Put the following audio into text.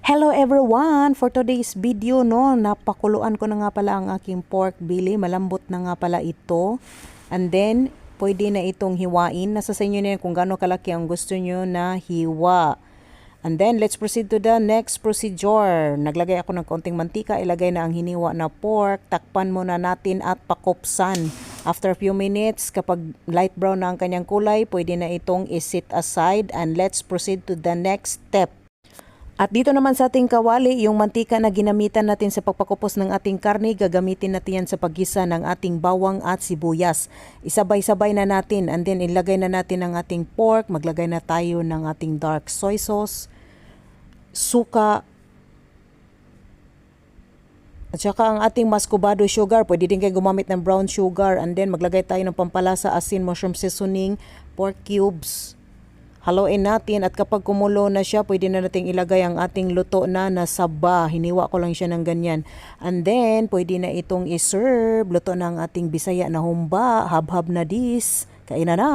Hello everyone! For today's video, napakuluan ko na nga pala ang aking pork belly. Malambot na nga pala ito. And then, pwede na itong hiwain. Nasa sa inyo na yan kung gaano kalaki ang gusto nyo na hiwa. And then, let's proceed to the next procedure. Naglagay ako ng konting mantika. Ilagay na ang hiniwa na pork. Takpan muna natin at pakupsan. After a few minutes, kapag light brown na ang kanyang kulay, pwede na itong isit aside. And let's proceed to the next step. At dito naman sa ating kawali, yung mantika na ginamitan natin sa pagpakupos ng ating karne, gagamitin natin yan sa paggisa ng ating bawang at sibuyas. Isabay-sabay na natin and then ilagay na natin ang ating pork, maglagay na tayo ng ating dark soy sauce, suka, at saka ang ating muscovado sugar. Pwede din kayo gumamit ng brown sugar and then maglagay tayo ng pampalasa, asin, mushroom seasoning, pork cubes. Haluin natin at kapag kumulo na siya, pwede na nating ilagay ang ating luto na saba. Hiniwa ko lang siya ng ganyan. And then, pwede na itong iserve. Luto na ang ating Bisaya na humba. Habhab na dis. Kainan na.